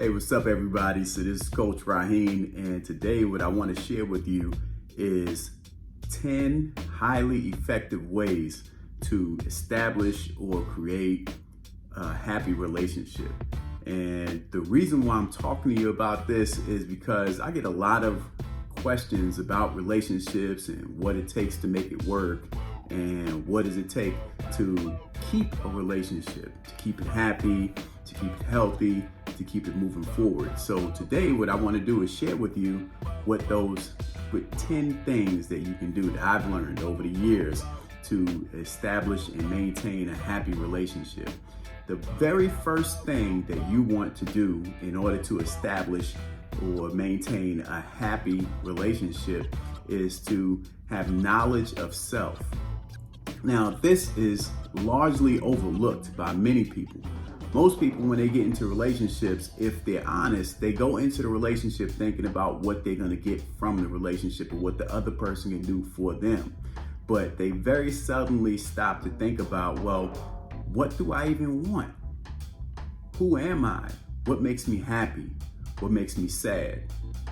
Hey, what's up, everybody? So this is Coach Raheem, and today what I want to share with you is 10 highly effective ways to establish or create a happy relationship. And the reason why I'm talking to you about this is because I get a lot of questions about relationships and what it takes to make it work and what does it take to keep a relationship, to keep it happy, to keep it healthy, to keep it moving forward. So today what I want to do is share with you with 10 things that you can do that I've learned over the years to establish and maintain a happy relationship. The very first thing that you want to do in order to establish or maintain a happy relationship is to have knowledge of self. Now, this is largely overlooked by many people. Most people, when they get into relationships, if they're honest, they go into the relationship thinking about what they're going to get from the relationship or what the other person can do for them. But they very seldomly stop to think about, well, what do I even want? Who am I? What makes me happy? What makes me sad?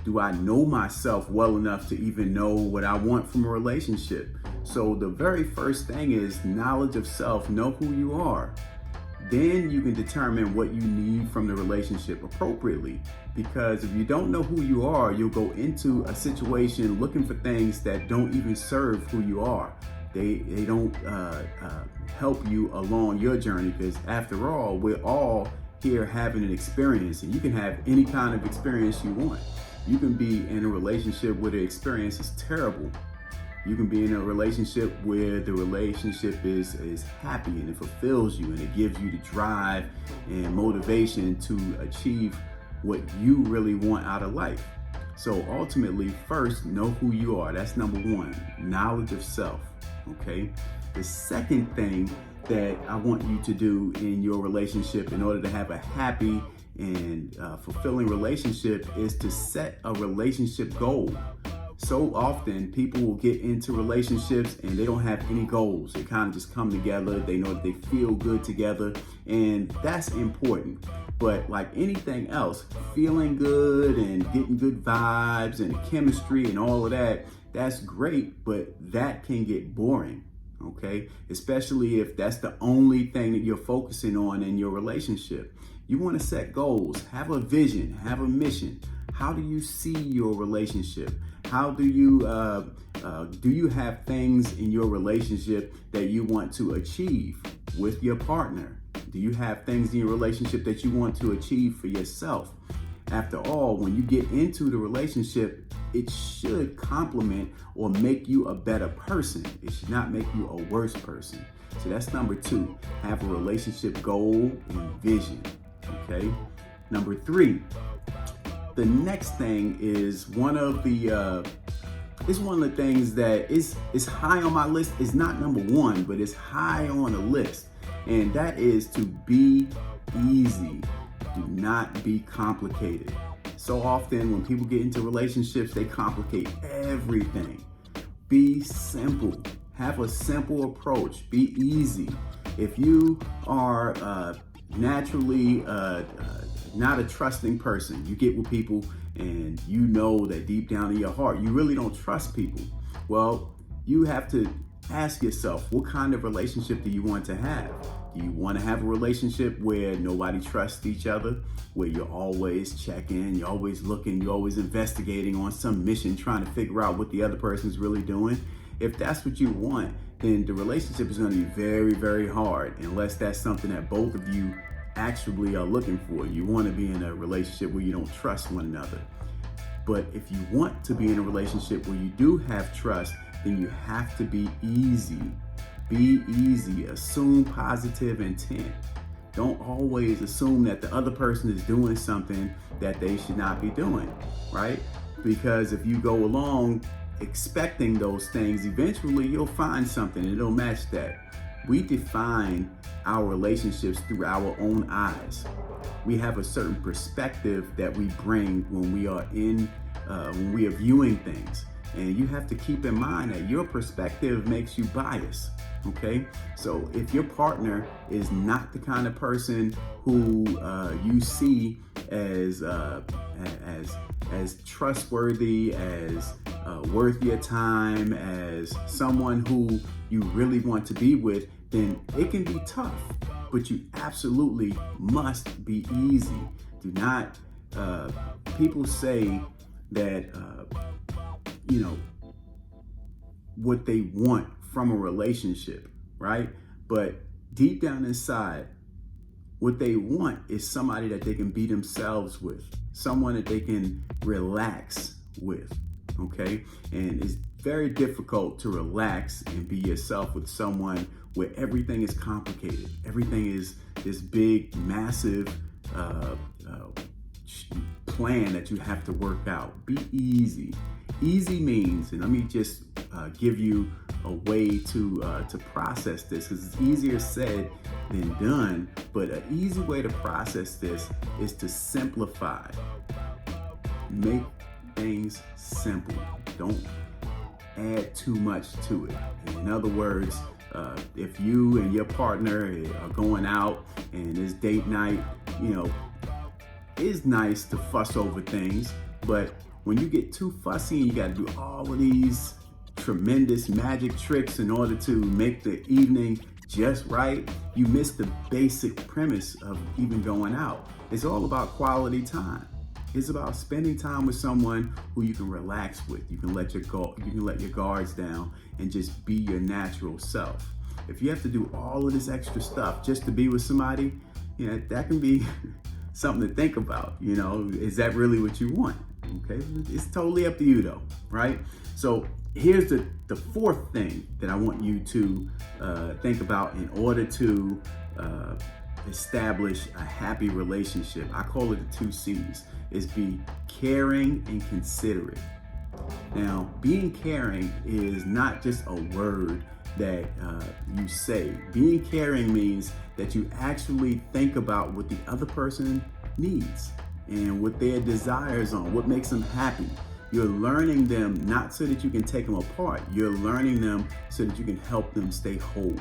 Do I know myself well enough to even know what I want from a relationship? So the very first thing is knowledge of self. Know who you are. Then you can determine what you need from the relationship appropriately. Because if you don't know who you are, you'll go into a situation looking for things that don't even serve who you are. They don't help you along your journey, because after all, we're all here having an experience, and you can have any kind of experience you want. You can be in a relationship where the experience is terrible. You can be in a relationship where the relationship is happy and it fulfills you and it gives you the drive and motivation to achieve what you really want out of life. So ultimately, first, know who you are. That's number one, knowledge of self, okay? The second thing that I want you to do in your relationship in order to have a happy and fulfilling relationship is to set a relationship goal. So often people will get into relationships and they don't have any goals. They kind of just come together. They know that they feel good together, and that's important. But like anything else, feeling good and getting good vibes and chemistry and all of that, that's great, but that can get boring. Okay, especially if that's the only thing that you're focusing on in your relationship. You want to set goals, have a vision, have a mission. How do you see your relationship? How do you have things in your relationship that you want to achieve with your partner? Do you have things in your relationship that you want to achieve for yourself? After all, when you get into the relationship, it should complement or make you a better person. It should not make you a worse person. So that's number two. Have a relationship goal and vision. Okay. Number three. The next thing is one of the things that is high on my list. It's not number one, but it's high on the list, and that is to be easy. Do not be complicated. So often when people get into relationships, they complicate everything. Be simple. Have a simple approach. Be easy. If you are naturally not a trusting person, you get with people and you know that deep down in your heart, you really don't trust people. Well, you have to ask yourself, what kind of relationship do you want to have? Do you want to have a relationship where nobody trusts each other, where you're always checking, you're always looking, you're always investigating on some mission, trying to figure out what the other person's really doing? If that's what you want, then the relationship is going to be very, very hard, unless that's something that both of you actually are looking for. You want to be in a relationship where you don't trust one another. But if you want to be in a relationship where you do have trust, then you have to be easy. Be easy. Assume positive intent. Don't always assume that the other person is doing something that they should not be doing, right? Because if you go along expecting those things, eventually you'll find something and it'll match that. We define our relationships through our own eyes. We have a certain perspective that we bring when we are viewing things. And you have to keep in mind that your perspective makes you biased. Okay, so if your partner is not the kind of person who you see as trustworthy, as worth your time, as someone who you really want to be with, then it can be tough. But you absolutely must be easy. Do not. People say that what they want from a relationship, right? But deep down inside, what they want is somebody that they can be themselves with, someone that they can relax with, okay? And it's very difficult to relax and be yourself with someone where everything is complicated. Everything is this big, massive plan that you have to work out. Be easy. Easy means, and let me just give you a way to process this, because it's easier said than done. But an easy way to process this is to simplify. Make things simple. Don't add too much to it. In other words, if you and your partner are going out and it's date night, it's nice to fuss over things, but when you get too fussy and you got to do all of these tremendous magic tricks in order to make the evening just right, you miss the basic premise of even going out. It's all about quality time. It's about spending time with someone who you can relax with. You can let your guards down and just be your natural self. If you have to do all of this extra stuff just to be with somebody, that can be something to think about. Is that really what you want? Okay, it's totally up to you though, right? So here's the fourth thing that I want you to think about in order to establish a happy relationship. I call it the 2 C's. Is be caring and considerate. Now, being caring is not just a word that you say. Being caring means that you actually think about what the other person needs and what their desires are, what makes them happy. You're learning them not so that you can take them apart. You're learning them so that you can help them stay whole.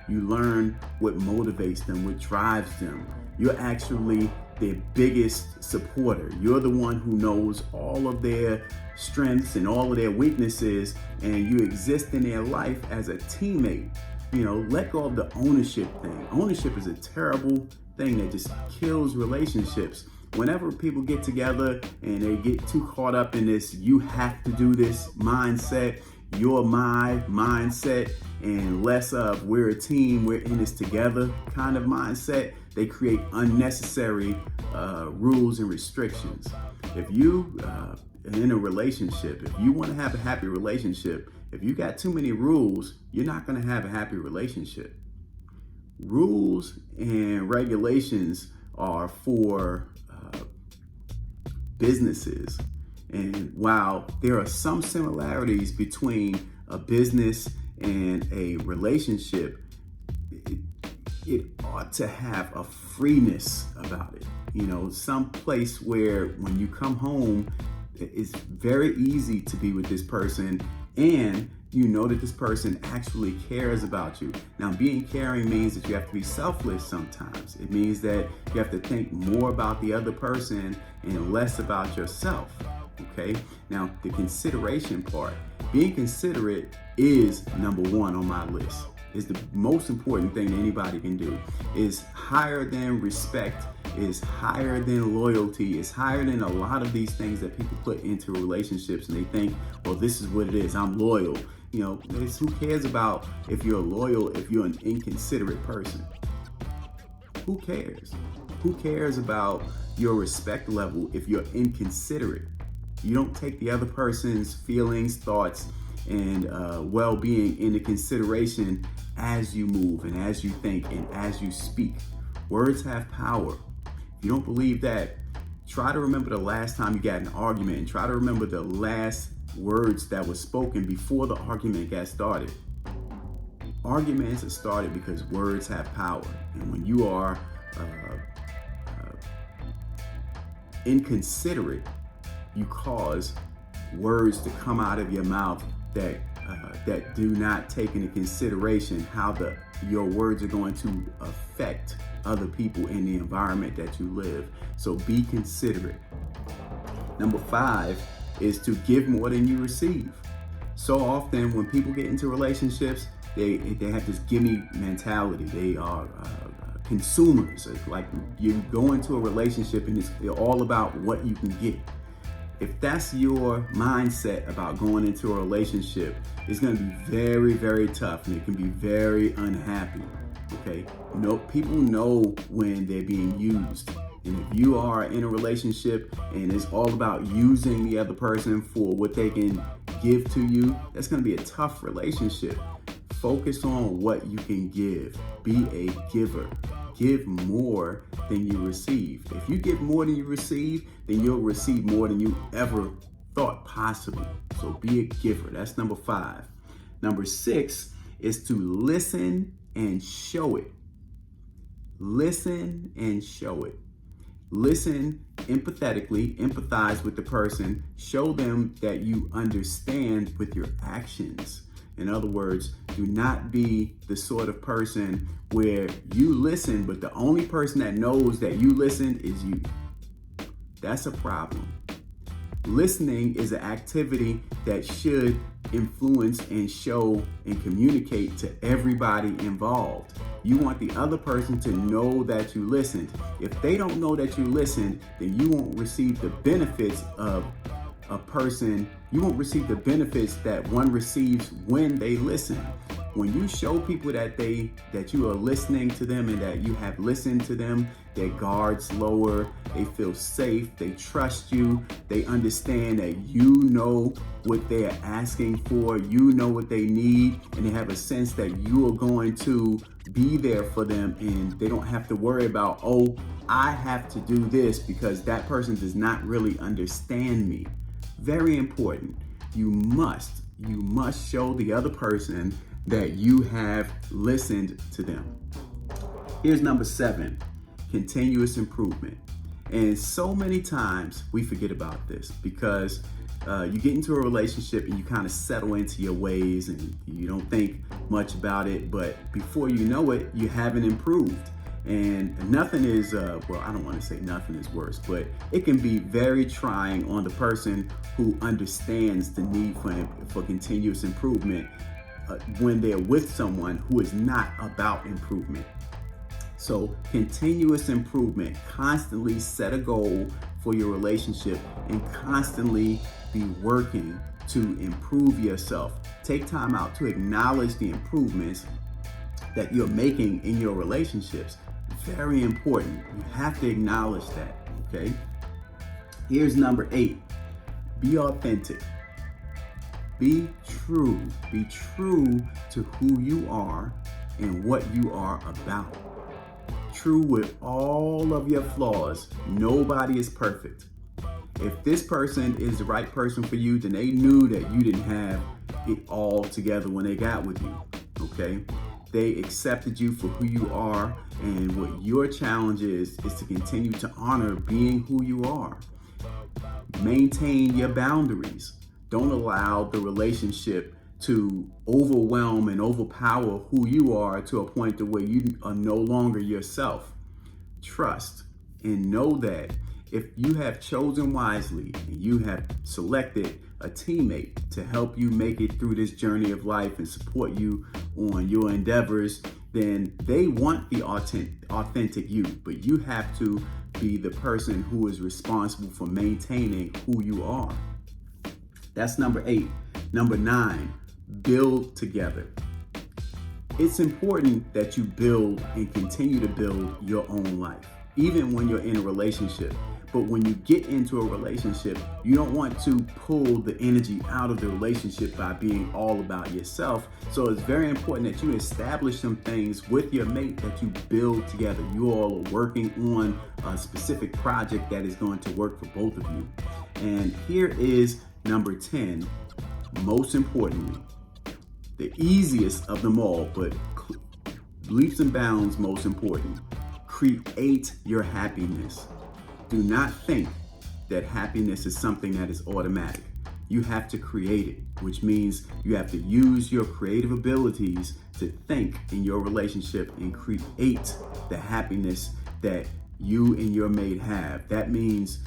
You learn what motivates them, what drives them. You're actually their biggest supporter. You're the one who knows all of their strengths and all of their weaknesses, and you exist in their life as a teammate. Let go of the ownership thing. Ownership is a terrible thing that just kills relationships. Whenever people get together and they get too caught up in this "you have to do this" mindset, "you're my" mindset, and less of "we're a team, we're in this together" kind of mindset, they create unnecessary rules and restrictions. If you are in a relationship, if you want to have a happy relationship, if you got too many rules, you're not going to have a happy relationship. Rules and regulations are for businesses. And while there are some similarities between a business and a relationship, it ought to have a freeness about it. Some place where when you come home, it's very easy to be with this person and you know that this person actually cares about you. Now, being caring means that you have to be selfless sometimes. It means that you have to think more about the other person and less about yourself. Okay? Now, the consideration part. Being considerate is number 1 on my list. Is the most important thing anybody can do. Is higher than respect, is higher than loyalty, is higher than a lot of these things that people put into relationships, and they think, well, this is what it is, I'm loyal. Who cares about if you're loyal if you're an inconsiderate person? Who cares? Who cares about your respect level if you're inconsiderate? You don't take the other person's feelings, thoughts, and well-being into consideration as you move and as you think and as you speak. Words have power. If you don't believe that, try to remember the last time you got in an argument and try to remember the last words that were spoken before the argument got started. Arguments are started because words have power. And when you are inconsiderate, you cause words to come out of your mouth that do not take into consideration how your words are going to affect other people in the environment that you live. So be considerate. Number 5 is to give more than you receive. So often when people get into relationships, they have this gimme mentality. They are consumers. It's like you go into a relationship and it's all about what you can get. If that's your mindset about going into a relationship, it's going to be very, very tough, and it can be very unhappy. Okay, people know when they're being used. And if you are in a relationship and it's all about using the other person for what they can give to you, that's going to be a tough relationship. Focus on what you can give. Be a giver. Give more than you receive. If you give more than you receive, then you'll receive more than you ever thought possible. So be a giver. That's number 5. Number 6 is to listen and show it. Listen and show it. Listen empathetically, empathize with the person, show them that you understand with your actions. In other words, do not be the sort of person where you listen, but the only person that knows that you listen is you. That's a problem. Listening is an activity that should influence and show and communicate to everybody involved. You want the other person to know that you listened. If they don't know that you listened, then you won't receive the benefits of a person. You won't receive the benefits that one receives when they listen. When you show people that you are listening to them and that you have listened to them, their guards lower, they feel safe, they trust you, they understand that you know what they're asking for, you know what they need, and they have a sense that you are going to be there for them, and they don't have to worry about, oh, I have to do this because that person does not really understand me. Very important. You must show the other person that you have listened to them. Here's number 7, continuous improvement. And so many times we forget about this because you get into a relationship and you kind of settle into your ways and you don't think much about it, but before you know it, you haven't improved. And nothing is, I don't want to say nothing is worse, but it can be very trying on the person who understands the need for continuous improvement when they're with someone who is not about improvement. So continuous improvement, constantly set a goal for your relationship and constantly be working to improve yourself. Take time out to acknowledge the improvements that you're making in your relationships. Very important. You have to acknowledge that, okay? Here's number 8. Be authentic. Be true. Be true to who you are and what you are about. True with all of your flaws. Nobody is perfect. If this person is the right person for you, then they knew that you didn't have it all together when they got with you, okay? They accepted you for who you are, and what your challenge is to continue to honor being who you are. Maintain your boundaries. Don't allow the relationship to overwhelm and overpower who you are to a point to where you are no longer yourself. Trust and know that if you have chosen wisely and you have selected a teammate to help you make it through this journey of life and support you on your endeavors, then they want the authentic you, but you have to be the person who is responsible for maintaining who you are. That's number 8. Number 9, build together. It's important that you build and continue to build your own life, even when you're in a relationship. But when you get into a relationship, you don't want to pull the energy out of the relationship by being all about yourself. So it's very important that you establish some things with your mate that you build together. You all are working on a specific project that is going to work for both of you. And here is number 10, most importantly, the easiest of them all, but leaps and bounds most important. Create your happiness. Do not think that happiness is something that is automatic. You have to create it. which means you have to use your creative abilities to think in your relationship and create the happiness that you and your mate have. That means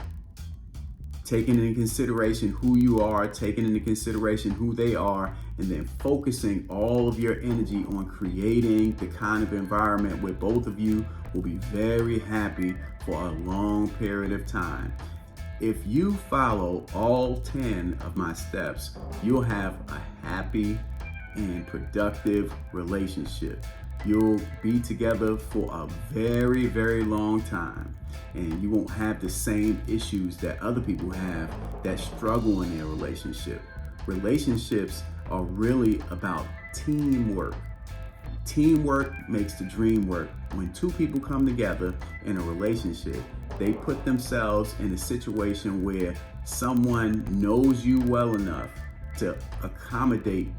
taking into consideration who you are, taking into consideration who they are, and then focusing all of your energy on creating the kind of environment where both of you will be very happy for a long period of time. If you follow all 10 of my steps, you'll have a happy and productive relationship. You'll be together for a very, very long time, and you won't have the same issues that other people have that struggle in their relationship. Relationships are really about teamwork. Teamwork makes the dream work. When two people come together in a relationship, they put themselves in a situation where someone knows you well enough to accommodate